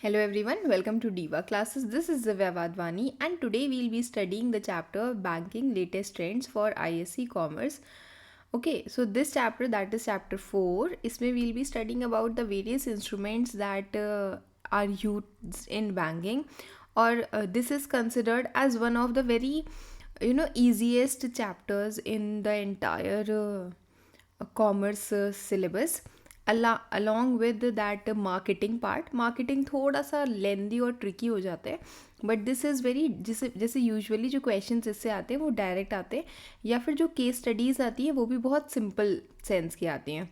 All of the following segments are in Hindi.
Hello everyone, welcome to Diva classes. This is Divya Vadvani and today we'll be studying the chapter Banking Latest Trends for ISC Commerce. Okay, so this chapter, that is chapter 4, इसमें we'll be studying about the various instruments that are used in banking, or this is considered as one of the very easiest chapters in the entire commerce syllabus. Along with that marketing part, marketing थोड़ा सा लेंदी और ट्रिकी हो जाता है, बट दिस इज़ वेरी, जैसे जैसे यूजुअली जो क्वेश्चंस इससे आते हैं वो डायरेक्ट आते हैं, या फिर जो केस स्टडीज़ आती हैं वो भी बहुत सिंपल सेंस की आती हैं.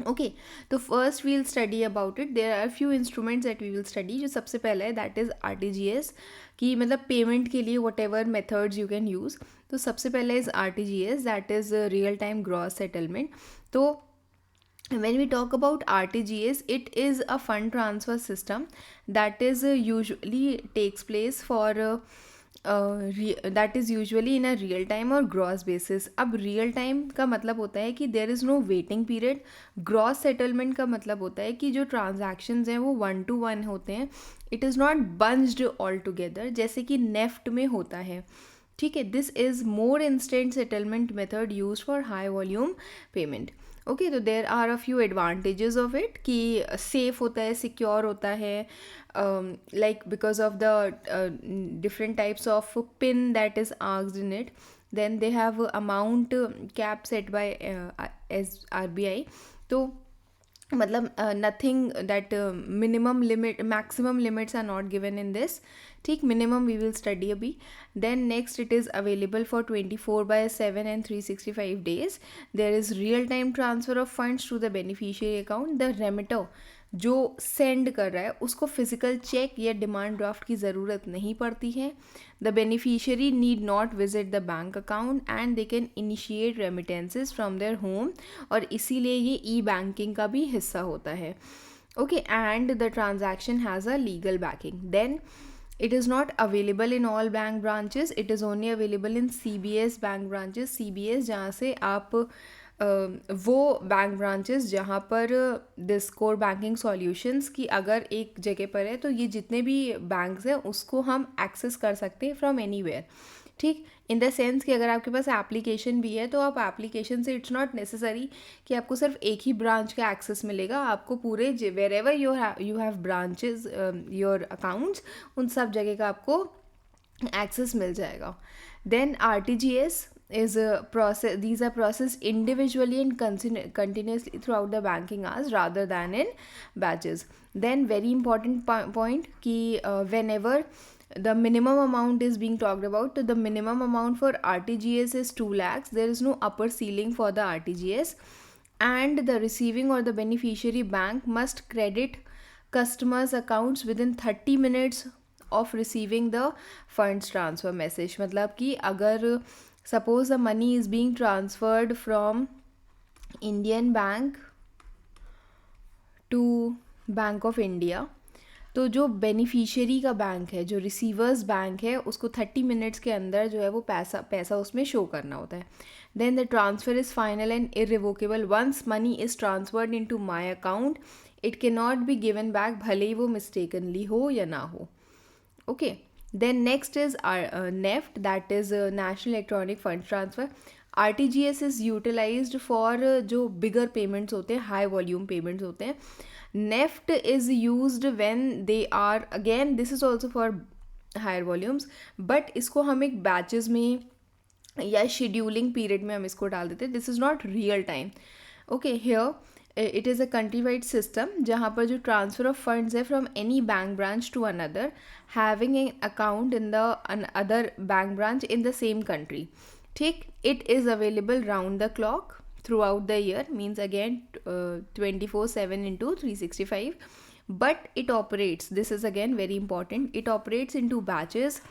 ओके, तो first we'll study about it. There are few instruments that we will study. जो सबसे पहला है दैट इज़ RTGS, कि मतलब पेमेंट के लिए what ever methods you can use. तो सबसे पहला is RTGS, that is real time gross settlement. तो when we talk about RTGS, it is a fund transfer system that is usually takes place for that is usually in a real time और gross basis. अब real time का मतलब होता है कि there is no waiting period. gross settlement का मतलब होता है कि जो transactions हैं वो 1 to 1 होते हैं. it is not bunched all together जैसे कि नेफ्ट में होता है. ठीक है, this is more instant settlement method use for high volume payment. Okay, तो there are a few advantages of it, कि सेफ होता है, सिक्योर होता है, like because of the different types of pin that is asked in it. Then they have amount cap set by as RBI. तो मतलब nothing that minimum limit, maximum limits are not given in this. ठीक, मिनिमम वी विल स्टडी अभी. Then next, it is available for 24/7 and 365 days. There is real time transfer of funds to the beneficiary account. The remitter जो सेंड कर रहा है उसको फिजिकल चेक या डिमांड ड्राफ्ट की ज़रूरत नहीं पड़ती है. The beneficiary need not visit the bank account and they can initiate remittances from their home, और इसीलिए ये ई बैंकिंग का भी हिस्सा होता है. Okay, and the transaction has a legal backing. Then it is not available in all bank branches. it is only available in CBS bank branches. CBS जहाँ से आप वो बैंक ब्रांचेस जहाँ पर दिस कोर बैंकिंग सॉल्यूशंस की अगर एक जगह पर है तो ये जितने भी बैंक्स हैं उसको हम एक्सेस कर सकते हैं फ्रॉम एनीवेयर. ठीक, इन द सेंस कि अगर आपके पास एप्लीकेशन भी है तो आप एप्लीकेशन से, इट्स नॉट नेसेसरी कि आपको सिर्फ एक ही ब्रांच का एक्सेस मिलेगा. आपको पूरे wherever you have branches, your accounts, उन सब जगह का आपको एक्सेस मिल जाएगा. Then RTGS is a process, these are processed individually and continuously throughout the banking hours rather than in batches. Then very important point कि whenever the minimum amount is being talked about, the minimum amount for RTGS is 2 lakhs. There is no upper ceiling for the RTGS, and the receiving or the beneficiary bank must credit customers accounts within 30 minutes of receiving the funds transfer message. मतलब कि अगर suppose the money is being transferred from Indian Bank to Bank of India, तो जो बेनिफिशियरी का बैंक है, जो रिसीवर्स बैंक है, उसको 30 मिनट्स के अंदर जो है वो पैसा उसमें शो करना होता है. Then the transfer is final and irrevocable. Once money is transferred into my account it can not be given back, भले ही वो मिस्टेकनली हो या ना हो. Okay, then next is NEFT, that is National Electronic Fund Transfer. RTGS is utilized for जो bigger payments होते हैं, high volume payments होते हैं. NEFT is used when they are, again this is also for higher volumes, but इसको हम एक batches में या शेड्यूलिंग पीरियड में हम इसको डाल देते हैं. This is not real time. Okay, here it is a country wide system जहाँ पर जो ट्रांसफ़र ऑफ फंड्स है from any bank branch to another having an account in the other bank branch in the same country. ठीक, it is available round the clock throughout the year, means again 24/7 into 365. but it operates, this is again very important, it operates into batches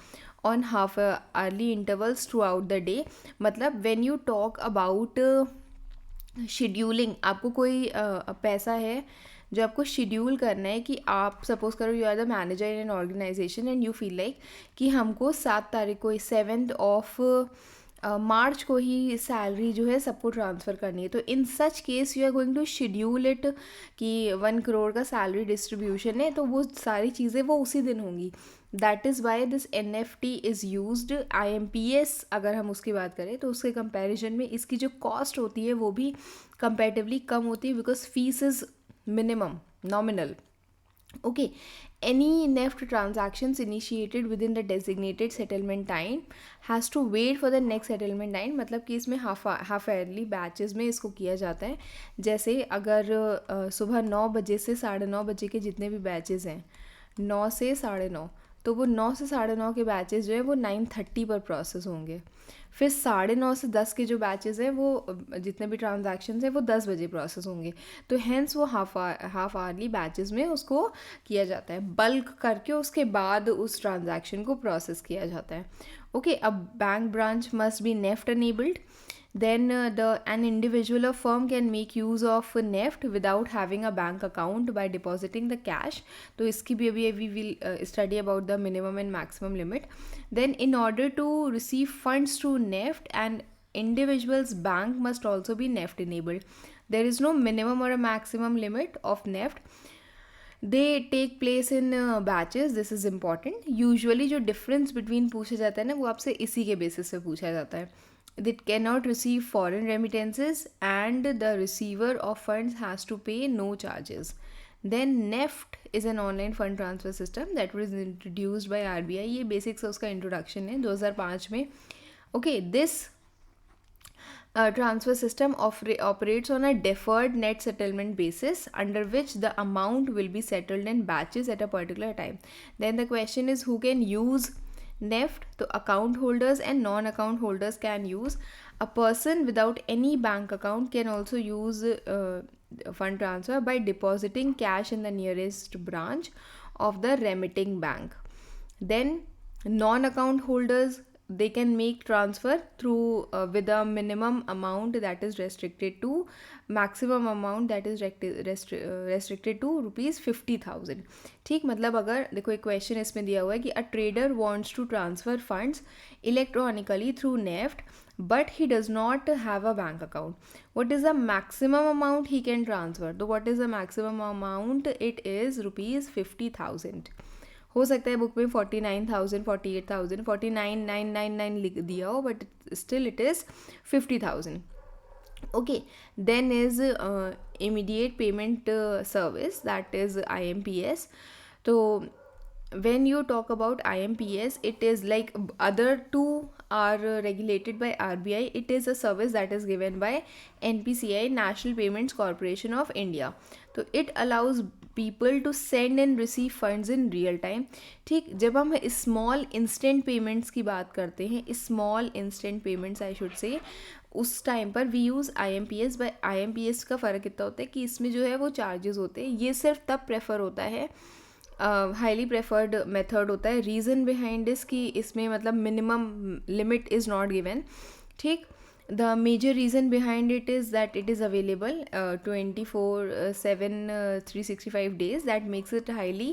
on half hourly intervals throughout the day. मतलब when you talk about scheduling, आपको कोई पैसा है जो आपको शेड्यूल करना है, कि आप सपोज़ करो you are the manager in an organization and you feel like कि हमको 7 तारीख को 7th of मार्च को ही सैलरी जो है सबको ट्रांसफ़र करनी है, तो in such case you are going to schedule it कि 1 करोड़ का सैलरी डिस्ट्रीब्यूशन है, तो वो सारी चीज़ें वो उसी दिन होंगी. That is why this NFT is used. IMPS अगर हम उसकी बात करें तो उसके कंपैरिजन में इसकी जो कॉस्ट होती है वो भी कंपैरेटिवली कम होती है, because fees is minimum, nominal. Okay, any NEFT transactions initiated within the designated settlement time has to wait for the next settlement time. मतलब कि इसमें हाफ ईयरली बैचेस में इसको किया जाता है. जैसे अगर सुबह 9 बजे से 9:30 के जितने भी बैचेस हैं, 9 से 9:30, तो वो 9 से 9:30 के बैचेस जो है वो 9:30 पर प्रोसेस होंगे. फिर 9:30 से 10 के जो बैचेस हैं वो जितने भी ट्रांजैक्शंस हैं वो 10 बजे प्रोसेस होंगे. तो हैंस वो हाफ आवरली बैचेस में उसको किया जाता है, बल्क करके उसके बाद उस ट्रांजैक्शन को प्रोसेस किया जाता है. ओके, अब bank branch must be NEFT enabled. Then an individual or firm can make use of NEFT without having a bank account by depositing the cash. तो इसकी भी अभी we will study about the minimum and maximum limit. Then in order to receive funds through NEFT, an individual's bank must also be NEFT enabled. There is no minimum or a maximum limit of NEFT. They take place in batches. This is important. Usually जो difference between पूछा जाता है ना, वो आपसे इसी के basis पे पूछा जाता है. That cannot receive foreign remittances and the receiver of funds has to pay no charges. Then NEFT is an online fund transfer system that was introduced by RBI. ये basics उसका introduction है 2005 में. Okay, this transfer system operates on a deferred net settlement basis, under which the amount will be settled in batches at a particular time. Then the question is, who can use NEFT? So account holders and non-account holders can use. A person without any bank account can also use fund transfer by depositing cash in the nearest branch of the remitting bank. Then non-account holders, they can make transfer through with a minimum amount that is restricted to, maximum amount that is restricted to ₹50,000. ठीक, मतलब अगर देखो एक क्वेश्चन इसमें दिया हुआ है कि a trader wants to transfer funds electronically through NEFT but he does not have a bank account. What is the maximum amount he can transfer? So what is the maximum amount? It is ₹50,000. हो सकता है बुक में 49,000, 48,000, 49,999 लिख दिया हो, but still it is 50,000. Okay, then is immediate payment service, that is IMPS. So when you talk about IMPS, it is like other two are regulated by RBI. It is a service that is given by NPCI, National Payments Corporation of India. तो it allows people to send and receive funds in real time. ठीक, जब हम स्मॉल इंस्टेंट पेमेंट्स की बात करते हैं, small instant payments I should say, उस टाइम पर we use IMPS. By IMPS का फ़र्क इतना होता है कि इसमें जो है वो चार्जेस होते हैं. ये सिर्फ तब प्रेफर होता है, हाईली प्रेफर्ड मेथड होता है. रीज़न बिहाइंड इस कि इसमें मतलब minimum limit is not given. ठीक, the major reason behind it is that it is available 24/7 365 days. That makes it highly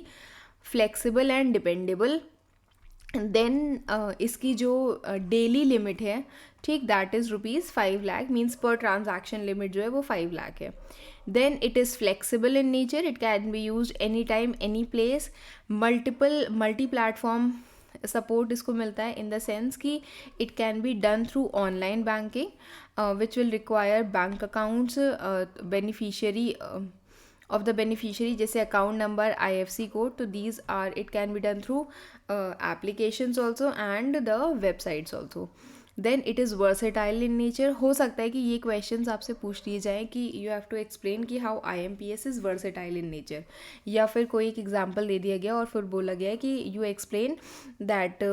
flexible and dependable. Then इसकी जो डेली लिमिट है, ठीक, that is ₹5 lakh, means per transaction limit जो है वो 5 लाख है. Then it is flexible in nature. It can be use any time any place. Multi platform support इसको मिलता है, इन द सेंस कि it can be done through online banking which will require bank accounts beneficiary of the beneficiary, जैसे अकाउंट नंबर, IFC कोड. तो these are, it can be done through applications also and the websites also. Then it is versatile in nature. हो सकता है कि ये questions आपसे पूछ लिए जाएँ कि you have to explain कि how IMPS is versatile in nature, या फिर कोई एक example दे दिया गया और फिर बोला गया कि you explain that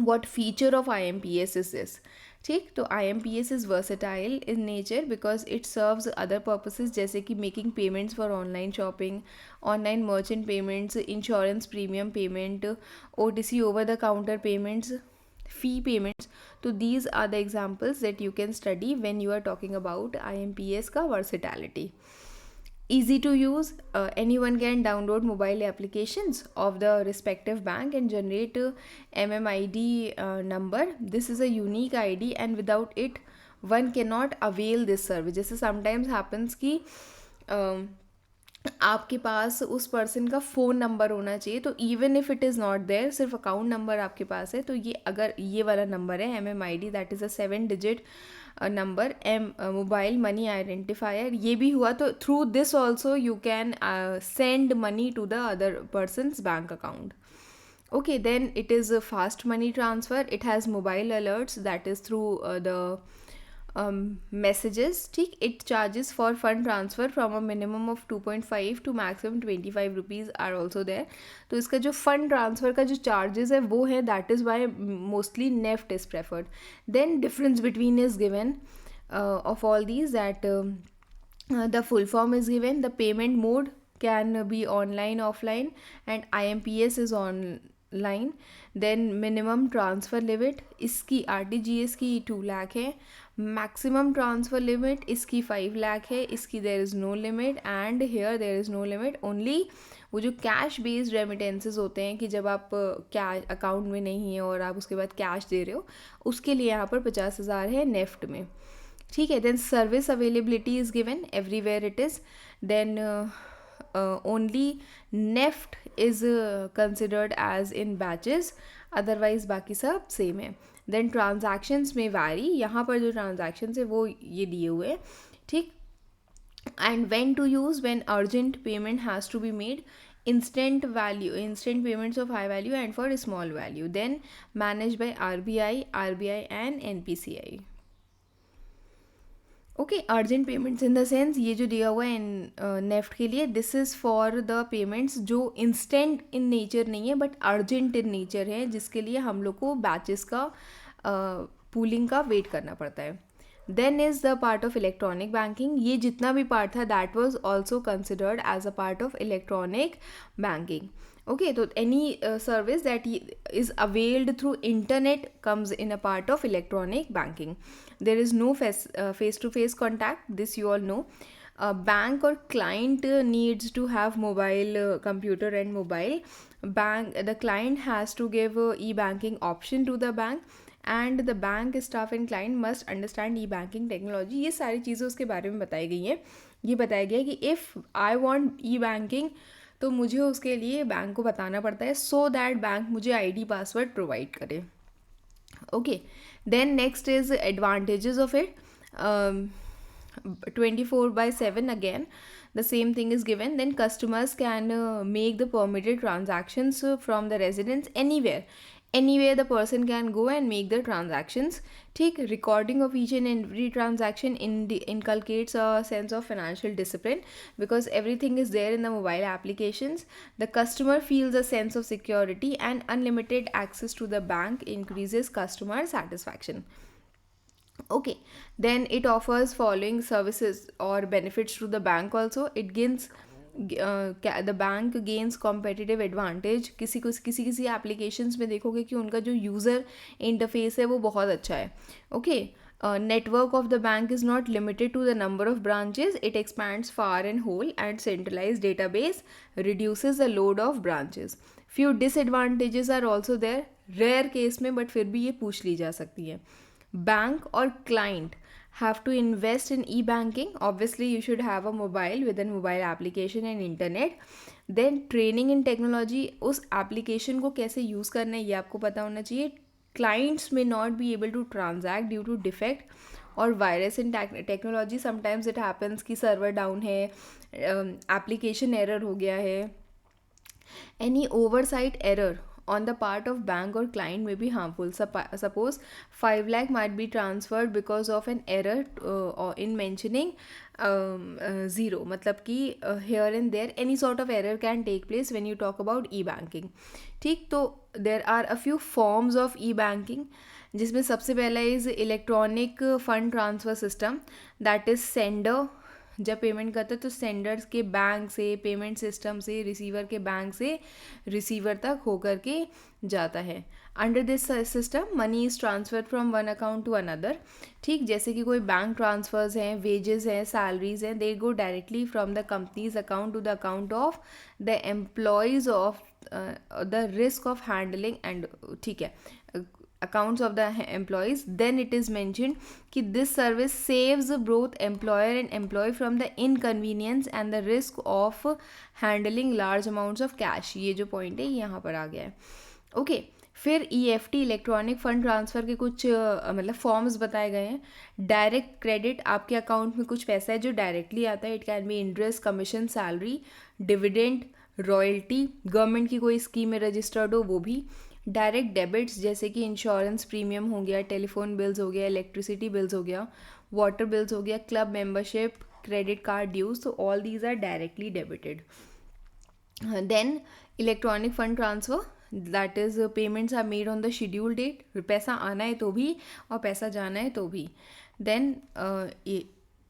what feature of IMPS is this. ठीक, तो IMPS is versatile in nature because it serves other purposes, जैसे कि making payments for online shopping, online merchant payments, insurance premium payment, OTC over the counter payments, fee payments. तो these are the examples that you can study when you are talking about IMPS का versatility. Easy to use. Anyone can download mobile applications of the respective bank and generate a MMID number. This is a unique ID and without it one cannot avail this service. जैसे sometimes happens कि um, आपके पास उस पर्सन का फ़ोन नंबर होना चाहिए, तो even if it is not there, सिर्फ अकाउंट नंबर आपके पास है, तो ये अगर ये वाला नंबर है MMID, that is a 7 digit number, mobile money identifier, ये भी हुआ तो through this also you can send money to the other person's bank account. Okay, then it is a fast money transfer. It has mobile alerts, that is through the messages. ठीक, it charges for fund transfer from a minimum of 2.5 to maximum 25 rupees are also there. तो इसका जो fund transfer का जो charges है वो है, that is why mostly NEFT is preferred. Then difference between is given of all these, that the full form is given. The payment mode can be online, offline, and IMPS is online. Then minimum transfer limit इसकी RTGS की 2 लाख है, maximum transfer limit इसकी 5 लाख है, इसकी there is no limit, and here there is no limit. only वो जो कैश बेस्ड रेमिटेंसेज होते हैं कि जब आप कैश अकाउंट में नहीं है और आप उसके बाद कैश दे रहे हो, उसके लिए यहाँ पर 50,000 है नेफ्ट में. ठीक है. Then service availability is given everywhere it is. Then only NEFT is considered as in batches, otherwise बाकी सब सेम है. देन ट्रांजैक्शंस में वैरी, यहाँ पर जो ट्रांजैक्शंस है वो ये दिए हुए हैं. ठीक. And when to use, when urgent payment has to be made, instant payments of high value and for small value, then managed by RBI and NPCI. Okay, urgent payments in the sense ये जो दिया हुआ है नेफ्ट के लिए, this is for the payments जो इंस्टेंट इन नेचर नहीं है बट अर्जेंट इन नेचर है, जिसके लिए हम लोग को बैचेस का पूलिंग का वेट करना पड़ता है. Then is the part of electronic banking. ये जितना भी पार्ट था that was also considered as a part of electronic banking. Okay, so any service that is availed through internet comes in a part of electronic banking. There is no face-to-face contact, this you all know. Bank or client needs to have mobile computer and mobile. The client has to give e-banking option to the bank, and the bank staff and client must understand e-banking technology. ये सारी चीज़ें उसके बारे में बताई गई हैं. ये बताया गया है कि if I want e-banking, तो मुझे उसके लिए बैंक को बताना पड़ता है, सो दैट बैंक मुझे आईडी पासवर्ड प्रोवाइड करे. Okay. Then next is advantages of it. 24/7 again the same thing is given. Then customers can make the permitted transactions from the residence anywhere the person can go and make the transactions. ठीक. Recording of each and every transaction inculcates a sense of financial discipline because everything is there in the mobile applications. The customer feels a sense of security and unlimited access to the bank increases customer satisfaction. Okay. Then it offers following services or benefits to the bank also. It gains the bank gains competitive advantage. किसी एप्लीकेशंस में देखोगे कि उनका जो यूज़र इंटरफेस है वो बहुत अच्छा है. Okay. Network of the bank is not limited to the number of branches. It expands far and whole, and centralized database reduces the load of branches. Few disadvantages are also there, rare case में, but फिर भी ये पूछ ली जा सकती है. Bank or client have to invest in e-banking. Obviously you should have a mobile with a mobile application and internet. Then training in technology, उस application को कैसे use करना है ये आपको पता होना चाहिए. Clients may not be able to transact due to defect or virus in technology. Sometimes it happens कि server down है, application error हो गया है. Any oversight error on the part of bank or client may be harmful. Suppose 5 lakh might be transferred because of an error in mentioning zero. मतलब कि here and there any sort of error can take place when you talk about e-banking. ठीक. तो there are a few forms of e-banking, जिसमें सबसे पहला is electronic fund transfer system, that is sender जब पेमेंट करता है तो सेंडर्स के बैंक से, पेमेंट सिस्टम से, रिसीवर के बैंक से रिसीवर तक होकर के जाता है. Under this system money is transfer from one account to another. ठीक, जैसे कि कोई बैंक ट्रांसफर्स हैं, वेजेस हैं, सैलरीज हैं, they go directly from the company's account to the account of the employees of the risk of handling and, ठीक है, accounts of the employees. Then it is mentioned कि this service saves both employer and employee from the inconvenience and the risk of handling large amounts of cash. ये जो पॉइंट है यहाँ पर आ गया है. ओके, फिर EFT इलेक्ट्रॉनिक फंड ट्रांसफ़र के कुछ मतलब फॉर्म्स बताए गए हैं. डायरेक्ट क्रेडिट, आपके अकाउंट में कुछ पैसा है जो डायरेक्टली आता है. It can B interest, commission, salary, dividend, royalty, government की कोई स्कीम में रजिस्टर्ड हो वो भी. डायरेक्ट डेबिट्स जैसे कि इंश्योरेंस प्रीमियम हो गया, टेलीफोन बिल्स हो गया, इलेक्ट्रिसिटी बिल्स हो गया, वाटर बिल्स हो गया, club membership, credit card dues. तो all these are directly debited. Then electronic fund transfer, that is payments are made on the schedule date. पैसा आना है तो भी और पैसा जाना है तो भी. Then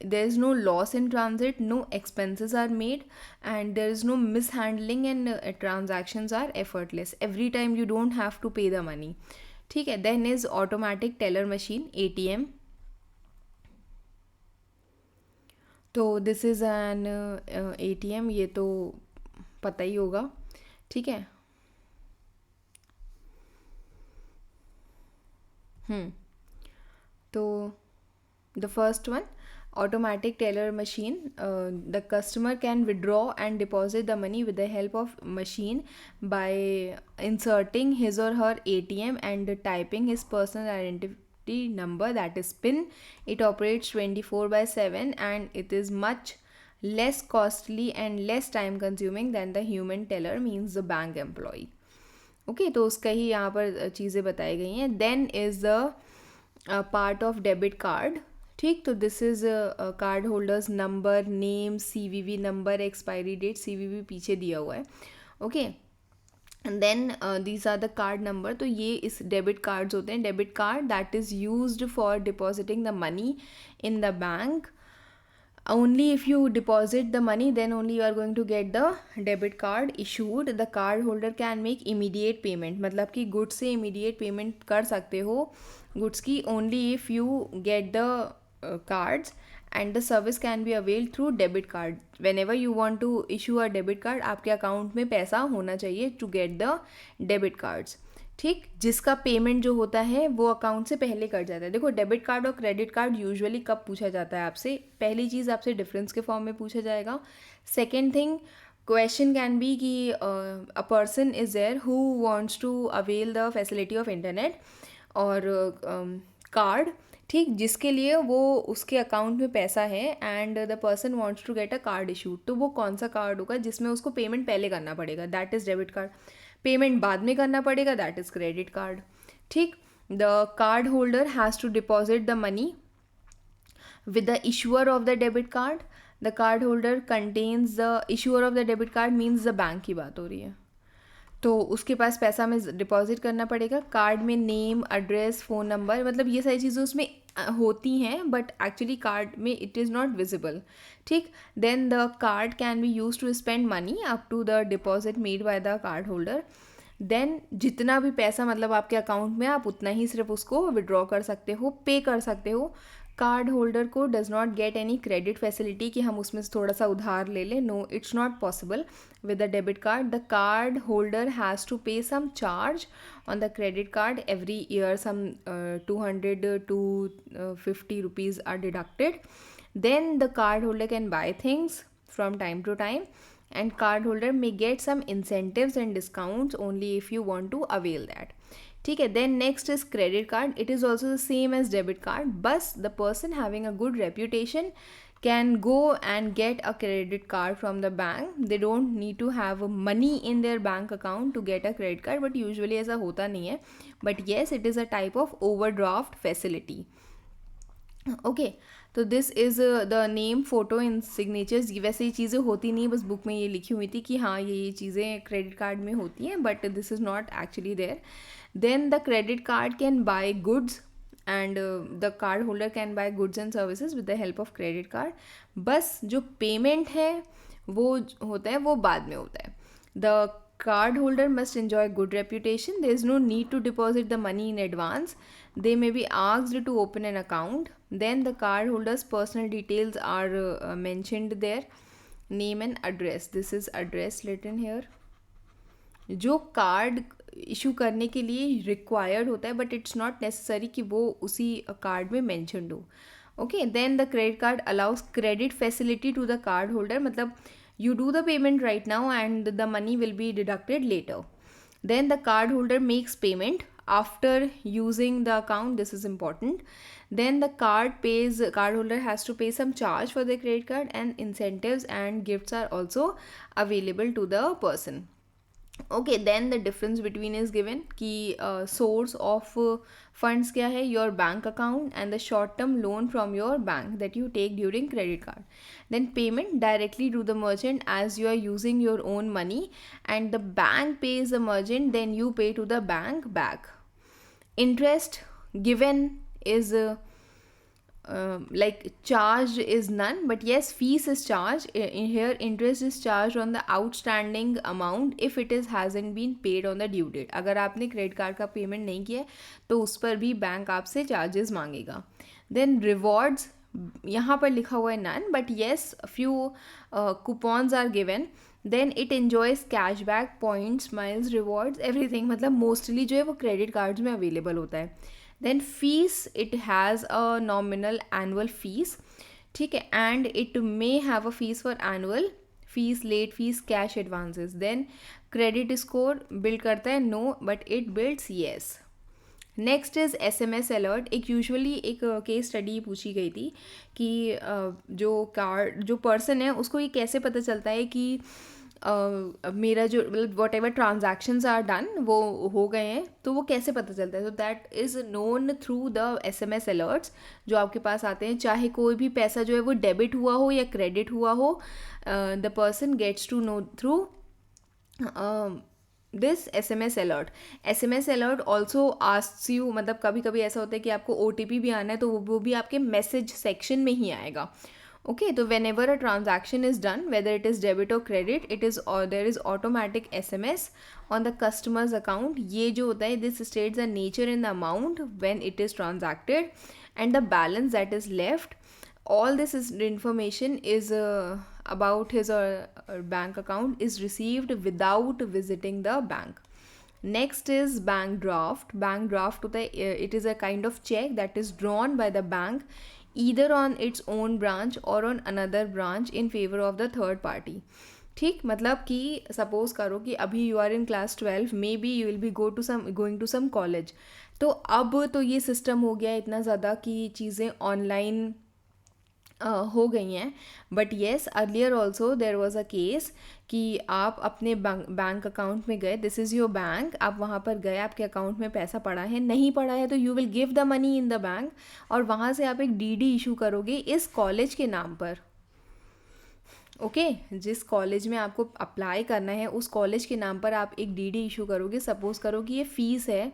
there is no loss in transit, no expenses are made, and there is no mishandling, and transactions are effortless. Every time you don't have to pay the money. ठीक है. then is automatic teller machine, ATM. तो this is an ATM, ये तो पता ही होगा. ठीक है. तो the first one, automatic teller machine, the customer can withdraw and deposit the money with the help of machine by inserting his or her ATM and typing his personal identity number, that is PIN. It operates 24/7 and it is much less costly and less time consuming than the human teller, means the bank employee. ओके, तो उसका ही यहाँ पर चीज़ें बताई गई हैं. Then is the part of debit card. ठीक, तो this is card holders number, name, CVV number, expiry date. CVV पीछे दिया हुआ है. Okay, then these are the card number. तो ये इस डेबिट कार्ड्स होते हैं. Debit card that is used for depositing the money in the bank. Only if you deposit the money, then only you are going to get the debit card issued. The card holder can make immediate payment, मतलब कि goods से immediate payment कर सकते हो goods की, only if you get the cards, and the service can be availed through debit card. Whenever you want to issue a debit card, आपके अकाउंट में पैसा होना चाहिए to get the debit cards. ठीक, जिसका पेमेंट जो होता है वो अकाउंट से पहले कट जाता है. देखो, डेबिट कार्ड और क्रेडिट कार्ड यूजुअली कब पूछा जाता है आपसे? पहली चीज़ आपसे डिफरेंस के फॉर्म में पूछा जाएगा. Second thing, question can be कि a person is there who wants to avail the facility of internet और कार्ड. ठीक, जिसके लिए वो उसके अकाउंट में पैसा है and the person wants to get a card issued. तो वो कौन सा कार्ड होगा जिसमें उसको पेमेंट पहले करना पड़ेगा? That is debit card. Payment बाद में करना पड़ेगा, दैट इज़ क्रेडिट कार्ड. ठीक, the card holder has to deposit the money with the issuer of the debit card. The card holder contains the issuer of the debit card, means the bank की बात हो रही है. तो उसके पास पैसा हमें डिपॉजिट करना पड़ेगा. कार्ड में नेम, एड्रेस, फ़ोन नंबर, मतलब ये सारी चीज़ें उसमें होती हैं बट एक्चुअली कार्ड में इट इज़ नॉट विजिबल. ठीक, then the card can be use to spend money up to the deposit made by the card holder. Then जितना भी पैसा मतलब आपके अकाउंट में, आप उतना ही सिर्फ उसको विड्रॉ कर सकते हो, पे कर सकते हो. कार्ड होल्डर को does not get any credit facility कि हम उसमें से थोड़ा सा उधार ले लें. No, it's not possible with the debit card. The card holder has to pay some charge on the credit card every year. Some 200 to 50 rupees are deducted. Then the card holder can buy things from time to time, and card holder may get some incentives and discounts only if you want to avail that. ठीक है. Then next is credit card. It is also the same as debit card, बस the person having a good reputation can go and get a credit card from the bank. They don't need to have money in their bank account to get a credit card, but usually ऐसा होता नहीं है. But yes, it is a type of overdraft facility. Okay, तो this is the name, photo in signatures. वैसे ये चीज़ें होती नहीं, बस बुक में ये लिखी हुई थी कि हाँ ये चीज़ें क्रेडिट कार्ड में होती हैं, but this is not actually there. Then the credit card can buy goods and the card holder can buy goods and services with the help of credit card. बस जो पेमेंट है वो होता है वो बाद में होता है. The card holder must enjoy good reputation. There is no need to deposit the money in advance. They may be asked to open an account. Then the card holder's personal details are mentioned there. Name and address. This is address written here. जो कार्ड इशू करने के लिए रिक्वायर्ड होता है बट इट्स नॉट नेसेसरी कि वो उसी कार्ड में मैंशनड हो. Okay, then the credit card allows credit facility to the card holder. मतलब you do the payment right now and the money will be deducted later. Then the card holder makes payment after using the account. This is important. Then the card holder has to pay some charge for the credit card, and incentives and gifts are also available to the person. Okay, then the difference between is given कि सोर्स ऑफ फंड्स क्या है, your bank account and the short term loan from your bank that you take during credit card. Then payment directly to the merchant as you are using your own money and the bank pays the merchant, then you pay to the bank back. Interest given is like charge is none, but yes, fees is charged. In here interest is charged on the outstanding amount if it hasn't been paid on the due date. अगर आपने क्रेडिट कार्ड का पेमेंट नहीं किया तो उस पर भी बैंक आपसे चार्जेस मांगेगा. देन रिवॉर्ड्स, यहाँ पर लिखा हुआ है none, but yes few coupons are given. Then it enjoys cashback, points, miles, rewards, everything. मतलब मोस्टली जो है वो क्रेडिट कार्ड्स में अवेलेबल होता है. Then fees, it has a nominal annual fees, ठीक है, and it may have a fees for annual fees, late fees, cash advances. Then credit score build करता है no, but it builds yes. Next is SMS alert. एक यूजुअली एक केस स्टडी पूछी गई थी कि जो पर्सन है उसको ये कैसे पता चलता है कि मेरा जो whatever transactions are done वो हो गए हैं, तो वो कैसे पता चलता है. तो that is known through the SMS alerts जो आपके पास आते हैं. चाहे कोई भी पैसा जो है वो डेबिट हुआ हो या क्रेडिट हुआ हो, the person gets to know through this SMS alert. SMS alert also asks you, मतलब कभी कभी ऐसा होता है कि आपको OTP भी आना है तो वो भी आपके मैसेज सेक्शन में ही आएगा. Okay, so whenever a transaction is done, whether it is debit or credit, there is automatic SMS on the customer's account. ये जो होता है, this states the nature and the amount when it is transacted and the balance that is left. All this information is about his or bank account is received without visiting the bank. Next is bank draft. Bank draft होता है, it is a kind of check that is drawn by the bank either on its own branch or on another branch in favor of the third party. ठीक, मतलब कि सपोज करो कि अभी you are in class 12, may be you will be going to some college. तो अब तो ये सिस्टम हो गया इतना ज़्यादा कि चीज़ें ऑनलाइन हो गई हैं. But yes, earlier also there was a case कि आप अपने बैंक अकाउंट में गए, दिस इज़ योर बैंक, आप वहाँ पर गए, आपके अकाउंट में पैसा पड़ा है, नहीं पड़ा है तो you will give the money in the bank, और वहाँ से आप एक DD इशू करोगे इस कॉलेज के नाम पर. ओके, जिस कॉलेज में आपको अप्लाई करना है उस कॉलेज के नाम पर आप एक DD इशू करोगे. सपोज करो कि ये फ़ीस है,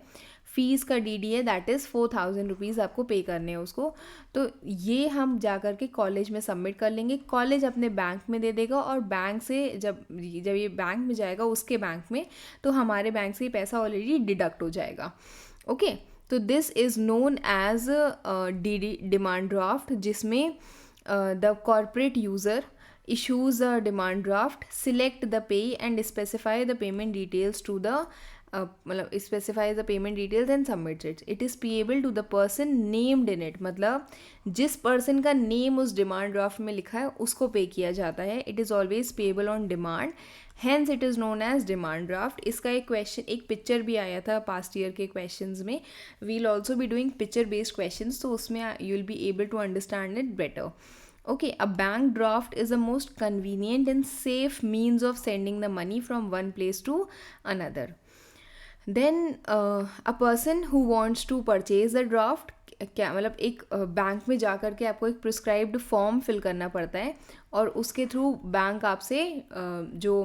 फ़ीस का DD है, दैट इज़ 4000 रुपीज़ आपको पे करने हैं उसको. तो ये हम जा कर के कॉलेज में सबमिट कर लेंगे, कॉलेज अपने बैंक में दे देगा, और बैंक से जब ये बैंक में जाएगा उसके बैंक में, तो हमारे बैंक से ये पैसा ऑलरेडी डिडक्ट हो जाएगा. ओके, तो this is known as DD demand draft, जिसमें the corporate user issues a demand draft, select the pay and specify the payment details to the मतलब specifies the payment details and submits it. It is payable to the person named in it. मतलब जिस person का name उस demand draft में लिखा है उसको पे किया जाता है. It is always payable on demand, hence it is known as demand draft. इसका एक क्वेश्चन, एक पिक्चर भी आया था पास्ट ईयर के क्वेश्चंस में. we'll also be doing picture based questions, तो उसमें you will be able to understand it better. Okay, a bank draft is the most convenient and safe means of sending the money from one place to another. Then a person who wants to purchase the draft, क्या मतलब एक बैंक में जा कर के आपको एक प्रिस्क्राइब्ड फॉर्म फिल करना पड़ता है, और उसके थ्रू बैंक आपसे जो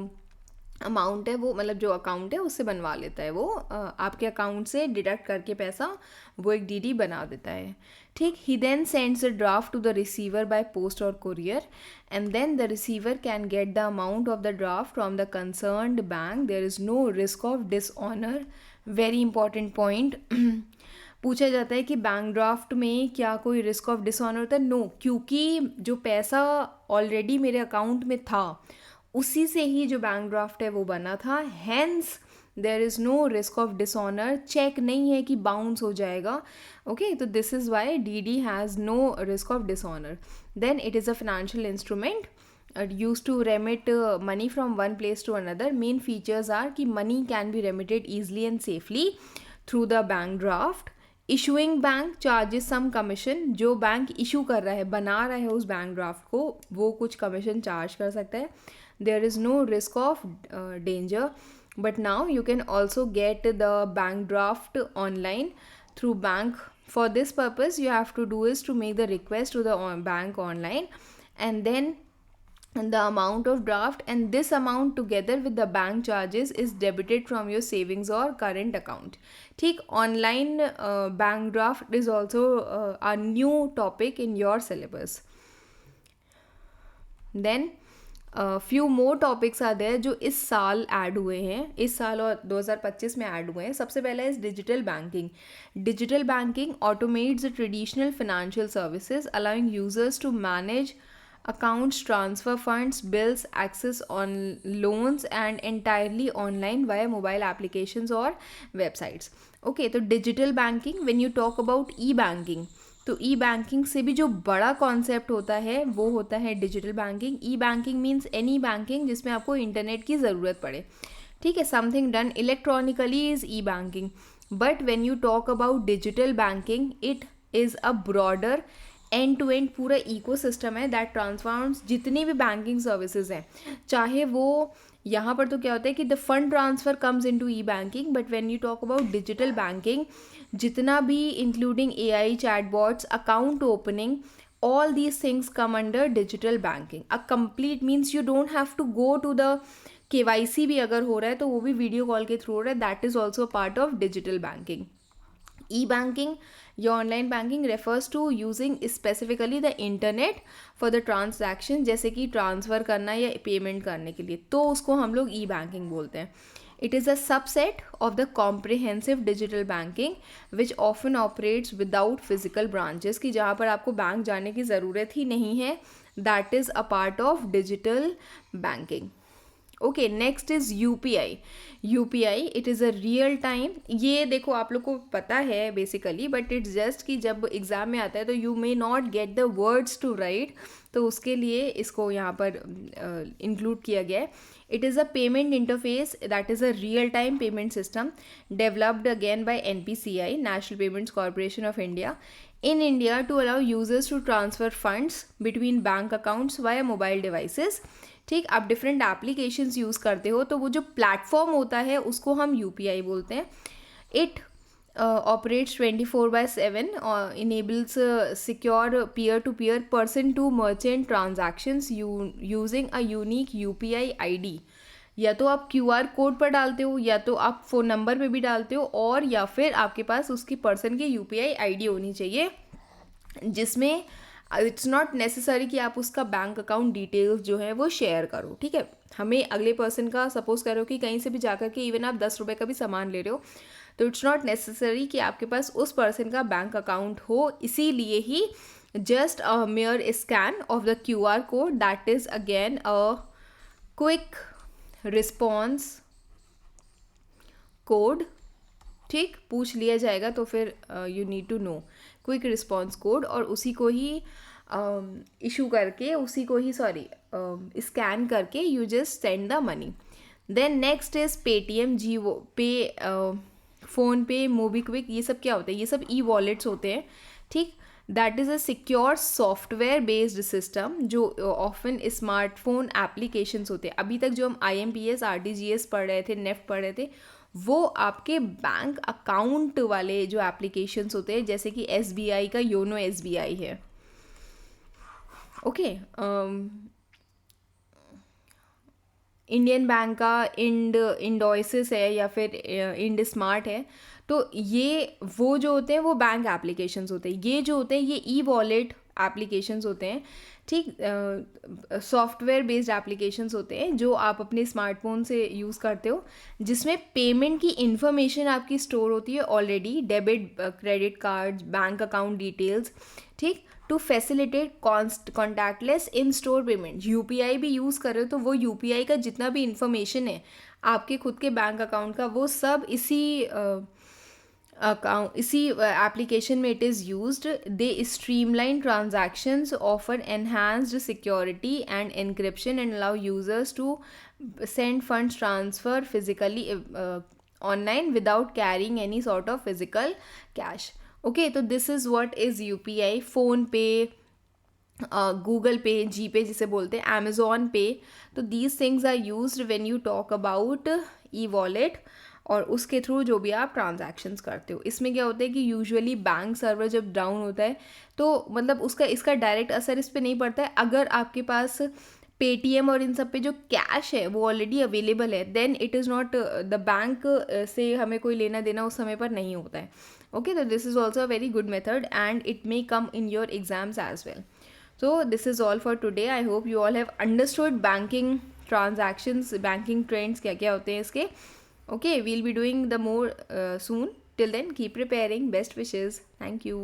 अमाउंट है वो, मतलब जो अकाउंट है उससे बनवा लेता है वो, आपके अकाउंट से डिडक्ट करके पैसा वो एक डीडी बना देता है। ठीक, he then sends a draft to the receiver by post और courier, and then the receiver can get the amount of the draft from the concerned bank. There is no risk of dishonour. Very important point. पूछा जाता है कि बैंक ड्राफ्ट में क्या कोई रिस्क ऑफ डिसऑनर होता है? नो, क्योंकि जो पैसा ऑलरेडी मेरे अकाउंट में था उसी से ही जो बैंक ड्राफ्ट है वो बना था, hence there is no risk of dishonour. Cheque नहीं है कि बाउंस हो जाएगा। ओके, तो this is why DD has no risk of dishonour. Then it is a financial instrument used to remit money from one place to another. Main features are कि money can be remitted easily and safely through the bank draft. Issuing bank charges some commission. जो बैंक इशू कर रहा है, बना रहा है उस बैंक ड्राफ्ट को, वो कुछ कमीशन चार्ज कर सकता है। There is no risk of danger, but now you can also get the bank draft online through bank. For this purpose, you have to do is to make the request to the bank online, and then the amount of draft and this amount together with the bank charges is debited from your savings or current account. ठीक, online bank draft is also a new topic in your syllabus. Then few more topics are there जो इस साल ऐड हुए हैं, इस साल और 2025 में ऐड हुए हैं। सबसे पहला is digital banking. Digital banking automates traditional financial services allowing users to manage accounts, transfer funds, bills, access on loans and entirely online via mobile applications or websites. Okay, तो digital banking, when you talk about e-banking, तो ई बैंकिंग से भी जो बड़ा कॉन्सेप्ट होता है वो होता है digital banking. E banking means any banking जिसमें आपको इंटरनेट की ज़रूरत पड़े। ठीक है, something done electronically is e banking. But when you talk about digital banking, it is a broader end to end पूरा इकोसिस्टम है दैट ट्रांसफॉर्म्स जितनी भी बैंकिंग सर्विसेज हैं। चाहे वो यहाँ पर तो क्या होता है कि the fund transfer comes into E banking, but when you talk about digital banking, जितना भी including AI, chatbots, account opening, all these things come under digital banking. A complete means you don't have to go to the KYC भी अगर हो रहा है तो वो भी वीडियो कॉल के थ्रू हो रहा है, that is also part of digital banking. E-banking या online banking refers to using specifically the internet for the transaction, जैसे कि ट्रांसफ़र करना या पेमेंट करने के लिए, तो उसको हम लोग ई बैंकिंग बोलते हैं। It is a subset of the comprehensive digital banking which often operates without physical branches, कि जहाँ पर आपको बैंक जाने की ज़रूरत ही नहीं है, that is a part of digital banking. Okay, next is UPI. UPI it is a real time. ये देखो आप लोग को पता है बेसिकली, बट इट्स जस्ट कि जब एग्ज़ाम में आता है तो you may not get the words to write, तो उसके लिए इसको यहाँ पर इंक्लूड किया गया है। It is a payment interface that is a real time payment system developed again by NPCI, national payments corporation of India, in India to allow users to transfer funds between bank accounts via mobile devices. ठीक, आप डिफरेंट एप्लीकेशंस यूज़ करते हो तो वो जो प्लेटफॉर्म होता है उसको हम UPI बोलते हैं। It operates 24/7, enables secure peer-to-peer, person-to-merchant transactions using a unique UPI ID. या तो आप QR कोड पर डालते हो, या तो आप फ़ोन नंबर पे भी डालते हो, और या फिर आपके पास उसकी पर्सन की UPI ID होनी चाहिए, जिसमें इट्स नॉट नेसेसरी कि आप उसका बैंक अकाउंट डिटेल्स जो है वो शेयर करो। ठीक है, हमें अगले पर्सन का सपोज करो कि कहीं से भी जाकर के इवन आप 10 रुपये का भी सामान ले रहे हो, तो इट्स नॉट नेसेसरी कि आपके पास उस पर्सन का बैंक अकाउंट हो। इसीलिए ही just a mere scan of the QR code, that is again a quick response code. ठीक, पूछ लिया जाएगा तो फिर you need to know quick response code, और उसी को ही इशू करके, उसी को ही स्कैन करके you just send the money. Then next is Paytm, Jio pay, PhonePe, MobiKwik. ये सब क्या होता है? ये सब ई वॉलेट्स होते हैं। ठीक, that is a secure software based system जो ऑफन स्मार्टफोन एप्लीकेशंस होते हैं। अभी तक जो हम IMPS, RTGS पढ़ रहे थे, नेफ्ट पढ़ रहे थे, वो आपके बैंक अकाउंट वाले जो एप्लीकेशंस होते हैं, जैसे कि SBI का योनो SBI है। ओके, इंडियन बैंक का इंडॉयसिस है या फिर इंड स्मार्ट है, तो ये वो जो होते हैं वो बैंक एप्लीकेशंस होते हैं। ये जो होते हैं ये ई वॉलेट एप्लीकेशंस होते हैं, ठीक, सॉफ्टवेयर बेस्ड एप्लीकेशंस होते हैं जो आप अपने स्मार्टफोन से यूज़ करते हो, जिसमें पेमेंट की इन्फॉर्मेशन आपकी स्टोर होती है already, debit credit card, bank account details, ठीक, to facilitate contactless in store payment. UPI भी यूज़ कर रहे हो तो वो यूपीआई का जितना भी इंफॉर्मेशन है आपके खुद के बैंक अकाउंट का, वो सब इसी एप्लीकेशन में it is used. They streamline transactions, offer enhanced security and encryption and allow users to send funds transfer physically online without carrying any sort of physical cash. Okay, so this is what is UPI. Phone pay, Google pay, G pay जिसे बोलते हैं, अमेज़ॉन पे, तो these things are used when you talk about e wallet, और उसके थ्रू जो भी आप ट्रांजैक्शंस करते हो। इसमें क्या होता है कि यूजुअली बैंक सर्वर जब डाउन होता है तो मतलब इसका डायरेक्ट असर इस पर नहीं पड़ता है। अगर आपके पास पेटीएम और इन सब पे जो कैश है वो ऑलरेडी अवेलेबल है, then it is not the bank से हमें कोई लेना देना उस समय पर नहीं होता है। ओके, तो this is also a very good method and it may come in your exams as well. So this is all for today. I hope you all have understood banking transactions, banking trends क्या क्या होते हैं इसके. Okay, we'll be doing the more soon. Till then, keep preparing. Best wishes. Thank you.